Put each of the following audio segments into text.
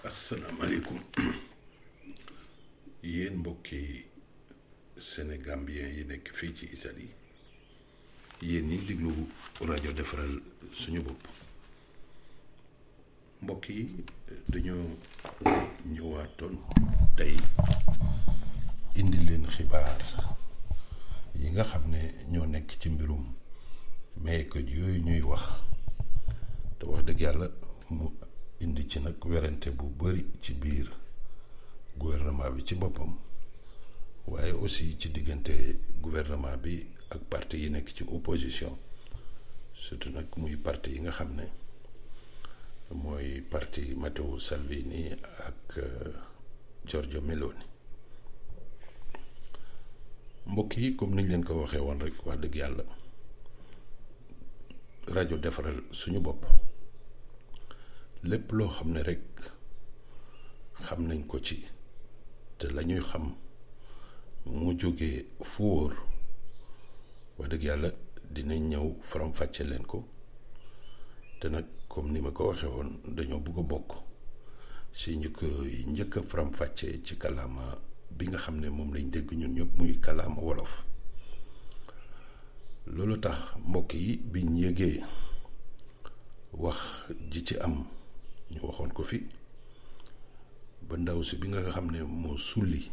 asalaamaaleykum yéen mbokki sénégambien yi nekk fii ci Italie yéen ñi déglu rajo defaral suñu bopp mbokk yi dañoo ñëwaatoon tey indi leen xibaar yi nga xam ne ñoo nekk ci mbirum maykat yooyu ñuy wax te wax dëgg yàlla mu indi ci nag werante bu bari ci biir gouvernement bi ci boppam waaye aussi ci diggante gouvernement bi ak parti yi nekk ci opposition surtout nag muy parti yi nga xam ne mooy parti Matteo Salvini ak Giorgia Meloni mbokk yi comme niñ leen ko waxee woon rek wax dëgg yàlla rajo defaral suñu bopp lépp loo xam ne rek xam nañ ko ci te la ñuy xam mu jógee fu wóor wax dëgg yàlla dinañ ñëw faram-fàcce leen ko te nag comme ni ma ko waxee woon dañoo bëgg a bokk si ñu ko njëkk a faram-fàcce ci kàllaama bi nga xam ne moom lañ dégg ñun ñëpp muy kàllaama wolof loolu tax mbokk yi biñ yëgee wax ji ci am ñu waxoon ko fi ba ndaw si bi nga xam ne moo sulli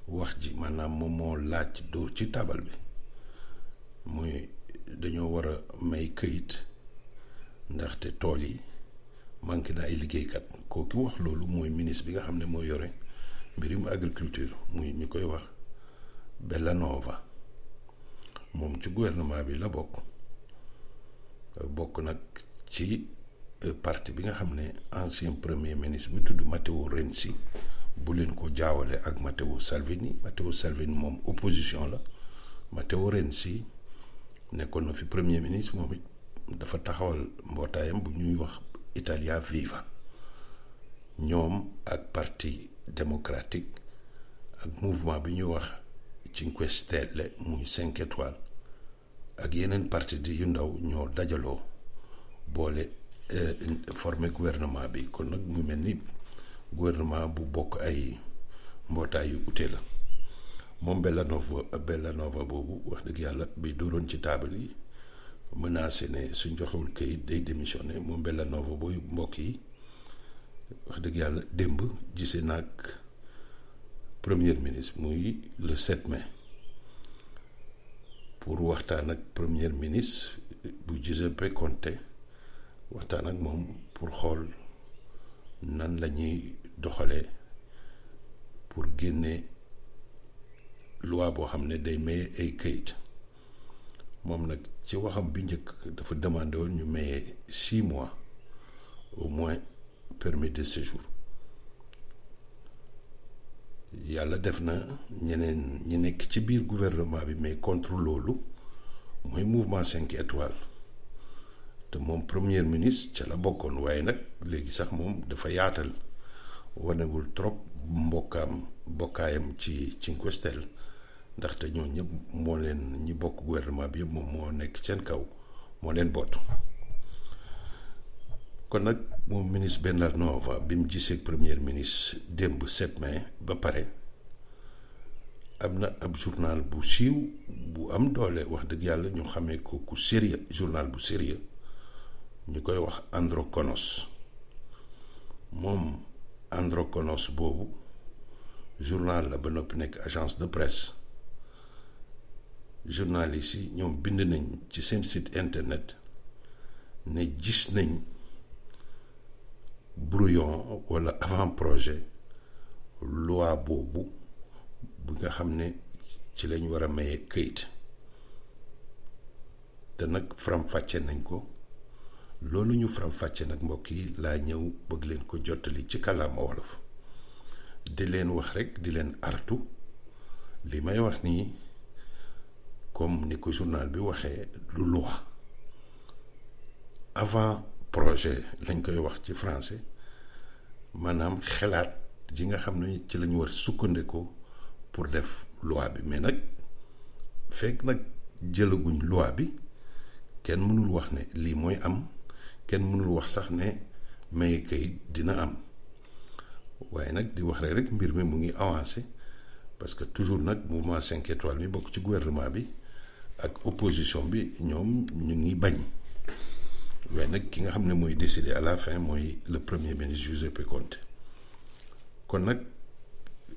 wax ji maanaam moom moo laaj dóor ci taabal bi muy dañoo war a may këyit ndaxte tool yi manqué na ay liggéeykat kooku wax loolu mooy ministre bi nga xam ne moo yore mbirum agriculture muy ñu koy wax Bellanova moom ci gouvernement bi la bokk nag ci parti bi nga xam ne ancien premier ministre bi tudd Matteo Renzi bu leen ko jaawale ak Matteo Salvini moom opposition la Matteo Renzi nekkoon na fi premier ministre moom it dafa taxawal mbootaayam bu ñuy wax Italia Viva ñoom ak parti démocratique ak mouvement bi ñuy wax Cinque Stelle muy 5 étoiles ak yeneen parti di yu ndaw ñoo dajaloo boole formé gouvernement bi kon nag mu mel ni gouvernement bu bokk ay mbootaay yu ute la moom Bellanova boobu wax dëgg yàlla bi dóoroon ci taabal yi menacé ne suñ joxewul kayit day démissionné moom Bellanova booy mbokk yi wax dëgg yàlla démb gisee naag premier ministre muy le 7 mai pour waxtaan ak premier ministre bu Giuseppe Conte waxtaan ak moom pour xool nan la ñuy doxalee pour génne loi boo xam ne day maye ay këyit moom nag ci waxam bi njëkk dafa demandé woon ñu maye 6 mois au moins permis de séjour yàlla def na ñeneen ñi nekk ci biir gouvernement bi mais contre loolu mooy mouvement 5 étoiles te moom premier ministre ca la bokkoon waaye nag léegi sax moom dafa yaatal wanewul trop bokkaayam ci Cinque Stelle ndaxte ñoo ñëpp moo leen ñi bokk gouvernement bi yëpp moom moo nekk seen kaw moo leen boot kon nag moom ministre Bellanova bi mu gisee premier ministre démb 7 mai ba pare am na ab journal bu siiw bu am doole wax dëgg yàlla ñu xamee ko ku sérieux journal bu sérieux ñu koy wax Androkonos moom Androkonos boobu journal la ba noppi nekk agence de presse journalistes yi ñoom bind nañ ci seen site internet ne gis nañ brouillon wala avant projet loi boobu bu nga xam ne ci lañ war a maye këyit te nag faram-fàcce nañ ko loolu ñu faram-fàcce nag mbokk yi laa ñëw bëgg leen ko jottali ci kàllaama wolof di leen wax rek di leen artu li may wax nii comme ni ko journal bi waxee lu loi avant projet lañ koy wax ci français maanaam xalaat ji nga xam ne ci lañu war sukkandikoo pour def loi bi mais nag fekk nag jëlaguñ loi bi kenn mënul wax ne lii mooy am kenn mënul wax sax ne maye kayit dina am waaye nag di wax rek mbir mi mu ngi avancé parce que toujours nag mouvement 5 étoiles mi bokk ci gouvernement bi ak opposition bi ñoom ñu ngi bañ waaye nag ki nga xam ne mooy décider à la fin mooy le premier ministre Giuseppe Conte. kon nag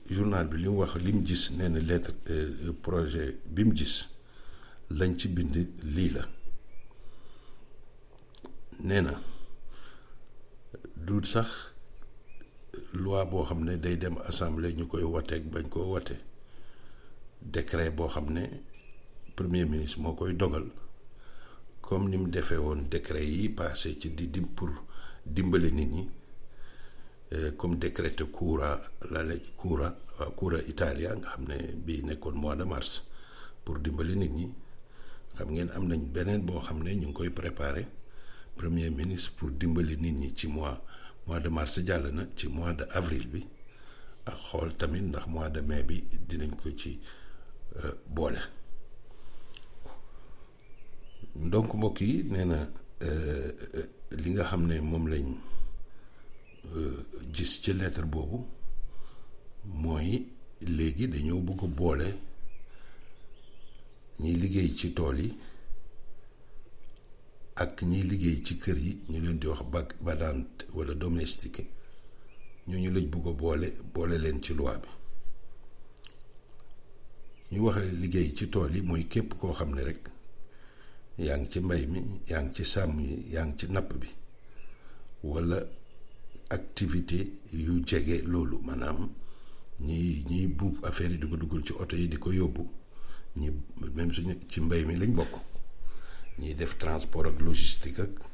journal bi li mu wax li mu gis nee na lettre projet bi mu gis lañ ci bind lii la nee na du sax loi boo xam ne day dem assemblée ñu koy wateeg bañ koo wate décret boo xam ne premier ministre moo koy dogal comme ni mu defee woon décret yi passé ci pour dimbale nit ñi comme décret Cura la legge Cura Italia nga xam ne bii nekkoon mois de mars pour dimbale nit ñi xam ngeen am nañ beneen boo xam ne ñu ngi koy préparer premier ministre pour dimbali nit ñi ci mois de mars jàll na ci mois de avril bi ak xool tamit ndax mois de mai bi dinañ ko ci boole. donc mbokk yi nee na li nga xam ne moom lañ gis ci lettre boobu mooy léegi dañoo bëgg a boole ñiy liggéey ci tool yi ak ñiy liggéey ci kër yi ñu leen di wax badante wala domestique ñooñu lañ bëgg a boole leen ci loi bi. ñu waxee liggéey ci tool yi mooy képp koo xam ne rek yaa ngi ci mbay mi yaa ngi ci sàmm yi yaa ngi ci napp bi wala activité yu jege loolu maanaam ñiy buub affaire yi di ko dugal ci oto yi di ko yóbbu ñi même suñu ci mbay mi lañ bokk ñiy def transport ak logistique ak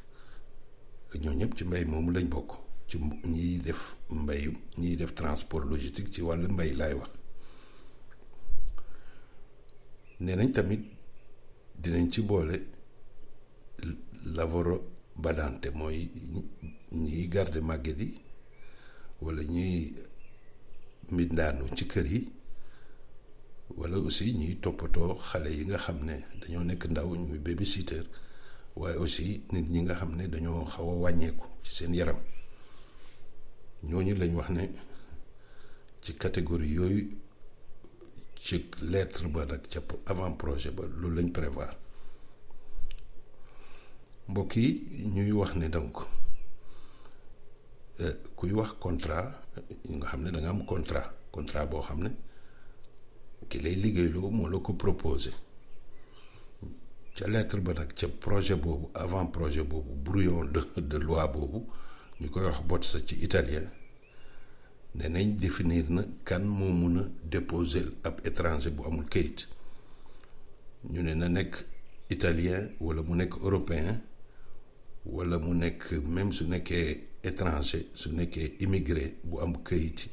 ñoo ñëpp ci mbay moomu lañ bokk ci ñiy def transport logistique ci wàllu mbay laay wax. nee nañ tamit dinañ ci boole lavoro badante mooy ñiy garde màgget yi wala ñuy mbindaanu ci kër yi wala aussi ñuy toppatoo xale yi nga xam ne dañoo nekk ndaw muy babysitter waaye aussi nit ñi nga xam ne dañoo xaw a wàññeeku ci seen yaram ñooñu lañ wax ne ci catégorie yooyu ci lettre ba nag ca avant projet ba loolu lañ prévoir. mbokk yi ñuy wax ne donc kuy wax contrat nga xam ne da nga am contrat boo xam ne ki lay liggéeyloo moo la ko proposé ca lettre ba nag ca projet boobu avant projet boobu brouillon de loi boobu ñu koy wax bozza ci italien ne nañ définir na kan moo mun a déposer ab étranger bu amul kayit ñu ne na nekk italien wala mu nekk européen wala mu nekk même su nekkee étranger su nekkee immigré bu am kayit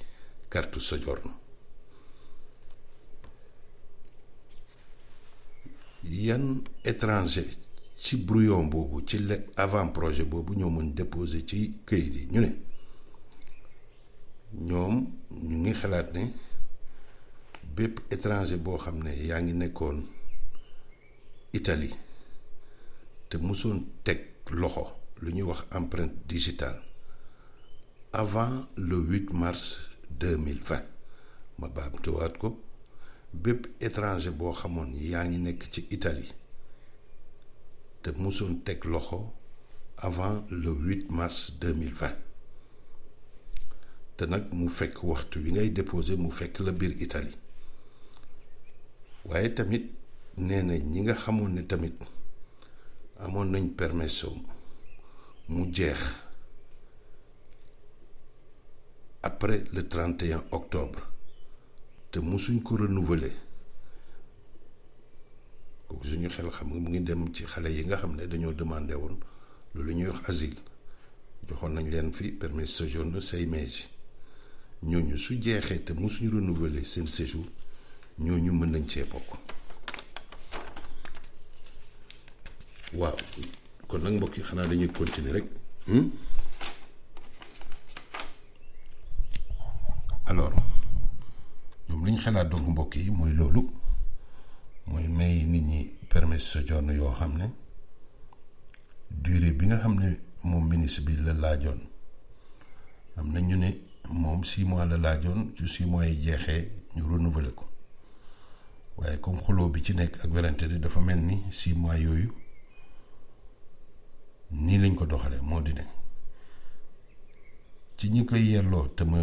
carte soggiorno. yan étranger ci brouillon boobu ci avant projet boobu ñoo mën déposer ci kayit yi ñu ne ñoom ñu ngi xalaat ne bépp étranger boo xam ne yaa ngi nekkoon Italie te musoon teg loxo lu ñuy wax empreinte digitale avant le 8 mars 2020 ma baamtuwaat ko bépp étranger boo xamoon yaa ngi nekk ci Italie te musoon teg loxo avant le 8 mars 2020 te nag mu fekk waxtu wi ngay déposé mu fekk la biir Italie waaye tamit nee na ñi nga xamoon ne tamit amoon nañ permesso mu jeex après le 31 octobre te musuñ ko renouveler kooku suñu xel xam nga mu ngi dem ci xale yi nga xam ne dañoo demandé woon loolu ñuy wax asile joxoon nañ leen fi permis de séjour 6 mesi ñooñu su jeexee te musuñu renouveler seen séjour ñooñu mën nañ cee bokk. waaw kon nag mbokk yi xanaa dañuy continuer rek alors ñoom li ñu xalaat donc mbokk yi mooy loolu mooy may nit ñi permis soggiorno yoo xam ne durée bi nga xam ne moom ministre bi la laajoon am na ñu ne moom moom 6 mois la laajoon su 6 mois yi jeexee ñu renouveler ko waaye comme xuloo bi ci nekk ak werante di dafa mel ni 6 mois yooyu nii lañ ko doxalee moo di ne ci ñi koy yelloo te ma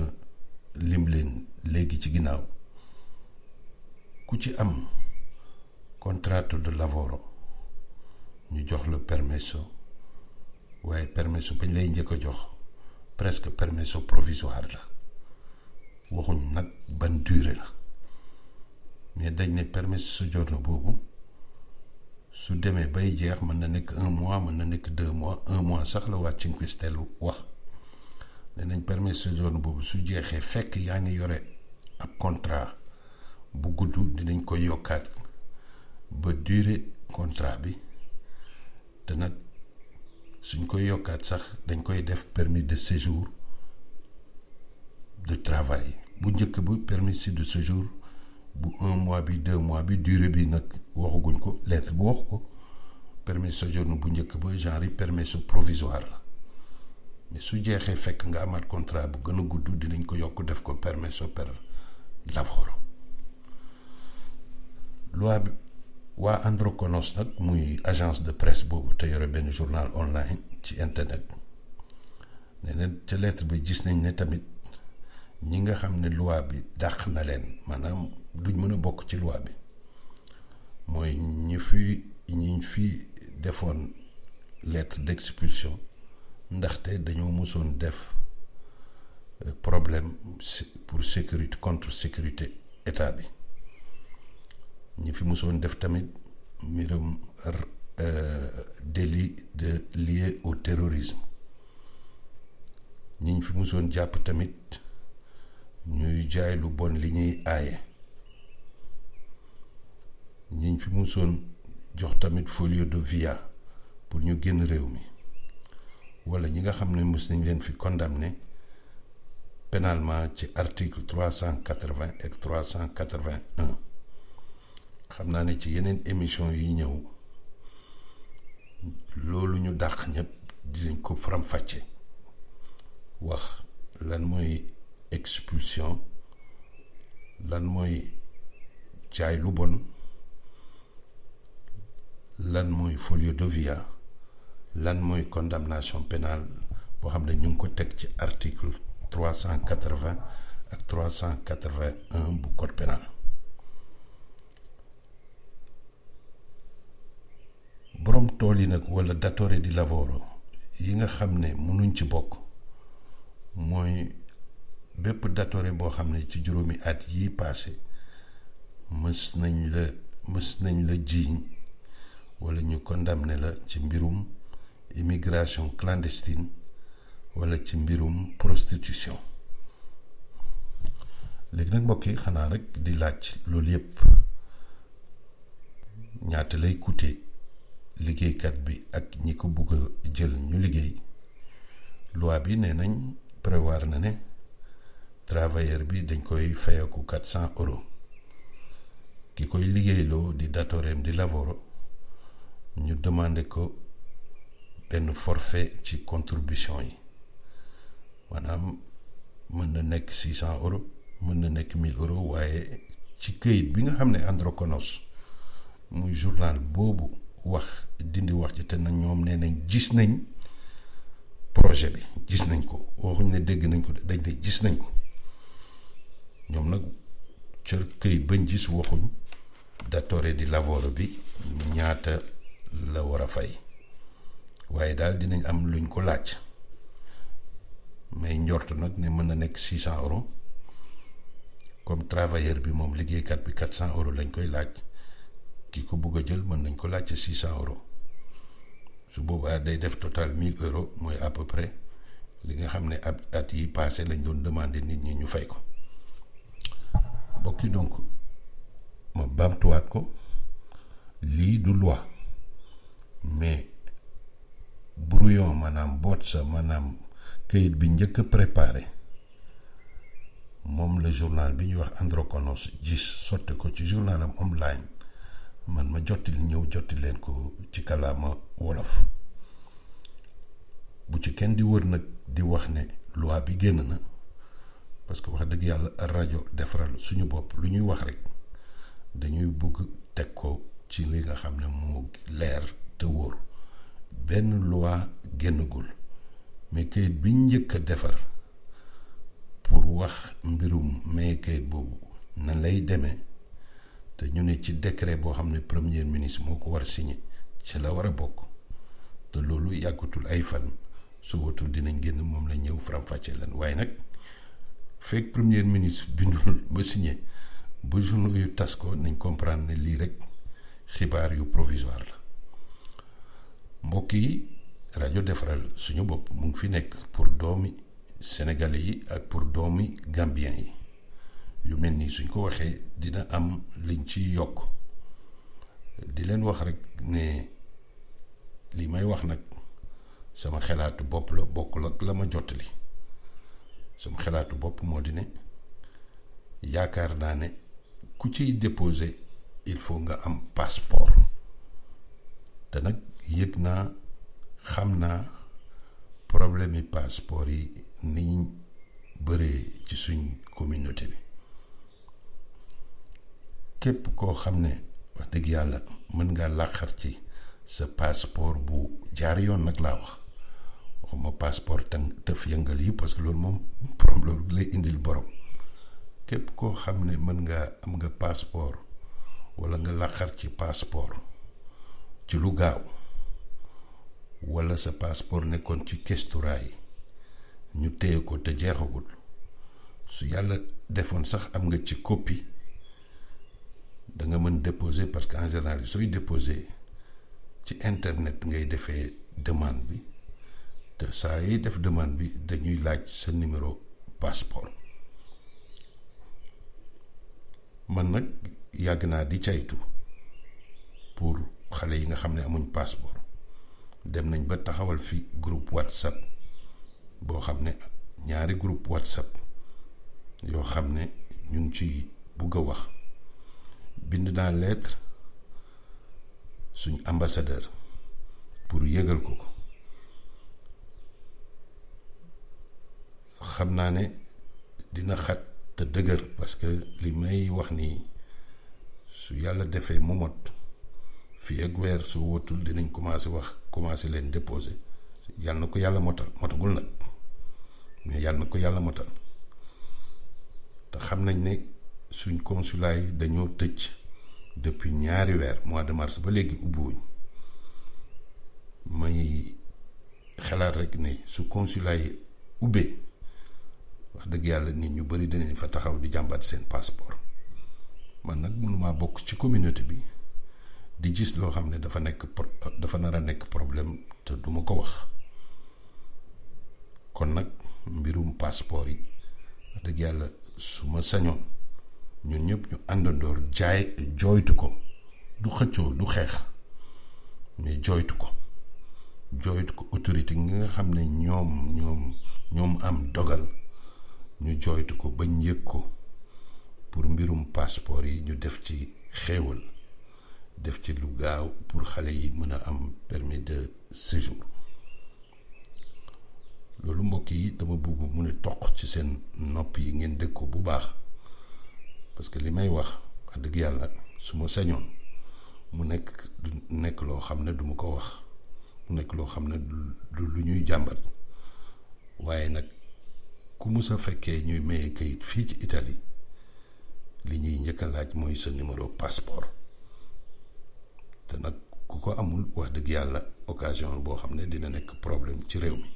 lim leen léegi ci ginnaaw ku ci am contratto de lavoro ñu jox la permesso waaye permesso bañ lay njëkk a jox presque permesso provisoire la waxuñ nag ban durée la mais dañ ne permesso soggiorno boobu su demee bay jeex mën na nekk 1 mois mën na nekk 2 mois 1 mois sax la waa Cinque Stelle wax ne nañ permesso soggiorno boobu su jeexee fekk yaa ngi yore ab contrat bu gudd dinañ koy yokkaat ba durée contrat bi te nag suñ koy yokkaat sax dañ koy def permis de séjour de travail bu njëkk bu permis de séjour bu 1 mois bi 2 mois bi durée bi nag waxaguñ ko lettre bu wax ko permis de séjour bu njëkk ba genre permis provisoire la mais su jeexee fekk nga amaat contrat bu gën a gudd dinañ ko yokk def ko permesso per lavoro. loi bi waa Androkonos nag muy agence de presse boobu te yore benn journal online ci internet ne neen ca lettre bi gis nañ ne tamit ñi nga xam ne loi bi dàq na leen maanaam duñ mën a bokk ci loi bi mooy ñi fi defoon lettre d'expulsion ndaxte dañoo mësoon def problème pour sécurité contre sécurité état bi ñi fi mësoon def tamit mbirum délit de lié au terrorisme ñi fi mësoon jàpp tamit ñuy jaay lu bon li ñuy aaye ñi fi mësoon jox tamit folio de via pour ñu génn réew mi wala ñi nga xam ne mës nañ leen fi condamné pénalement ci article 380 ak 381 xam naa ne ci yeneen émission yi ñëw loolu ñu dàq ñëpp dinañ ko faram-fàcce wax lan mooy expulsion lan mooy jaay lu bon lan mooy folio de via lan mooy condamnation pénale boo xam ne ñu ngi ko teg ci article 380 ak 381 bu code pénal borom tool yi nag wala datore di lavoro yi nga xam ne mënuñ ci bokk mooy bépp datore boo xam ne ci juróomi at yi passé mës nañ la jiiñ wala ñu condamné la ci mbirum immigration clandestine wala ci mbirum prostitution léegi nag mbokk yi xanaa rek di laaj loolu yépp ñaata lay coûter liggéeykat bi ak ñi ko bugg a jël ñu liggéey loi bi nee nañ prévoir na ne travailleur bi dañ koy fayeku 400 euros ki koy liggéeyloo di datoreem di lavoro ñu demandé ko benn forfait ci contribution yi maanaam mën na nekk 600 euros mën na nekk 1000 euros waaye ci këyit bi nga xam ne Androkonos muy journal boobu wax dindi wax ci te na ñoom nee nañ gis nañ projet bi gis nañ ko waxuñ ne dégg nañ ko dañ ne gis nañ ko ñoom nag ca këyit bañ gis waxuñ datore di lavoro bi ñaata la war a fay waaye daal dinañ am luñ ko laaj may njort nag ne mën na nekk 600 euros comme travailleur bi moom liggéeykat bi 400 euros lañ koy laaj ki ko bugg a jël mën nañ ko laaj ci 600 euros su boobaa day def total 1000 euros mooy à peu près li nga xam ne at yi passé lañ doon demander nit ñi ñu fay ko bokki donc ma baamtuwaat ko lii du loi mais brouillon maanaam boot sa maanaam këyit bi njëkk a préparé moom la journal bi ñuy wax Androkonos gis sotti ko ci journalam online man ma jotti leen ko ci kàllaama wolof bu ci kenn di wër nag di wax ne loi bi génn na parce que wax dëgg yàlla rajo defaral suñu bopp lu ñuy wax rek dañuy bëgg teg ko ci li nga xam ne moo leer te wóor. benn loi génnagul mais kayit bi njëkk a defar pour wax mbirum mais kayit boobu nan lay demee te ñu ne ci décret boo xam ne premier ministre moo ko war a signé ci la war a bokk te loolu yàggatul ay fan su watul dinañ génn moom la ñëw faram-fàcce leen waaye nag fekk premier ministre bindul ba signé ba journaux yu tas ko nañ comprendre ne lii rek xibaar yu provisoire la. mbokk yi rajo defaral suñu bopp mu ngi fi nekk pour doomi sénégalais yi ak pour doomi gambien yi yu mel nii suñ ko waxee dina am liñ ci yokk di leen wax rek ne li may wax nag sama xalaatu bopp la bokkul ak la ma jottali sama xalaatu bopp moo di ne yaakaar naa ne ku ciy déposer il faut nga am passeport te nag yëg naa xam naa problème yi passeport yi niñ bëree ci suñ communauté bi képp koo xam ne wax dëgg yàlla mën nga làqar ci sa passeport bu jaar yoon nag laa waxuma passeport tëf yëngal yi parce que loolu moom problème lay indil borom képp koo xam ne mën nga am nga passeport wala nga làqar ci passeport ci lu gaaw wala sa passeport nekkoon ci kesturaay ñu téye ko te jeexagul su yàlla defoon sax am nga ci copie da nga mën déposer parce que en général sooy déposer ci internet ngay defee demande bi te saa yi def demande bi dañuy laaj sa numéro passeport man nag yàgg naa di caytu pour xale yi nga xam ne amuñ passeport dem nañ ba taxawal fi groupe WhatsApp boo xam ne ñaari groupe WhatsApp yoo xam ne ñu ngi ci bugg a wax bind naa lettre suñ ambassadeur pour yëgal ko xam naa ne dina xat te dëgër parce que li may wax nii su yàlla defee mu mot fii ak weer su wotul dinañ commencé leen déposer yàlla na ko yàlla motal motagul nag mais yàlla na ko yàlla motal te xam nañ ne suñ consulat yi dañoo tëj depuis ñaari weer mois de mars ba léegi ubbiwuñ may xalaat rek ne su consulat yi ubbee wax dëgg yàlla nit ñu bari dinañ fa taxaw di jàmbat seen passeport man nag mënumaa bokk ci communauté bi di gis loo xam ne dafa nar a nekk problème te duma ko wax kon nag mbirum passeport yi wax dëgg yàlla su ma sañoon ñun ñëpp ñu àndandoor jooytu ko du xëccoo du xeex mais jooytu ko autorité ñi nga xam ne ñoom am dogal ñu jooytu ko bañ yëg ko pour mbirum passeport yi ñu def ci xéewal def ci lu gaaw pour xale yi mën a am permis de séjour loolu mbokk yi dama bëgg mu ne toq ci seen nopp yi ngeen dégg ko bu baax parce que li may wax dëgg yàlla su ma sañoon mu nekk loo xam ne duma ko wax mu nekk loo xam ne du lu ñuy jàmbat waaye nag ku mus a fekkee ñuy maye kayit fii ci Italie li ñuy njëkk a laaj mooy sa numéro passeport te nag ku ko amul wax dëgg yàlla occasion boo xam ne dina nekk problème ci réew mi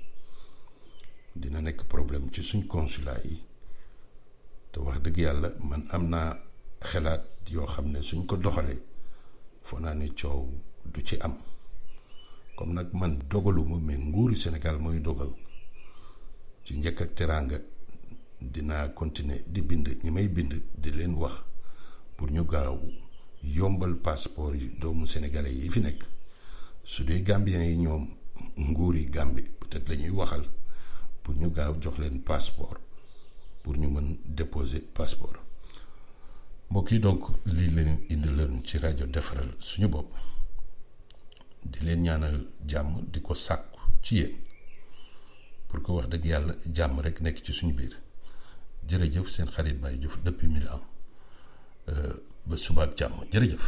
dina nekk problème ci suñ consulat yi te wax dëgg yàlla man am naa xalaat yoo xam ne suñ ko doxalee foo naa ne coow du ci am comme nag man dogaluma mais nguuru Sénégal mooy dogal ci njëkk ak teraanga dinaa continuer di bind ñi may bind di leen wax pour ñu gaaw yombal passeport yi doomu sénégalais yi fi nekk su dee gambien yi ñoom nguur yi Gambie peut-être la ñuy waxal pour ñu gaaw jox leen passeport pour ñu mën déposer passeport mbokk yi donc lii leen indi leen ci rajo defaral suñu bopp di leen ñaanal jàmm di ko sàkku ci yéen pour que wax dëgg yàlla jàmm rek nekk ci suñu biir jërëjëf seen xarit Baye Diouf depuis Milan ba suba ak jàmm jërëjëf.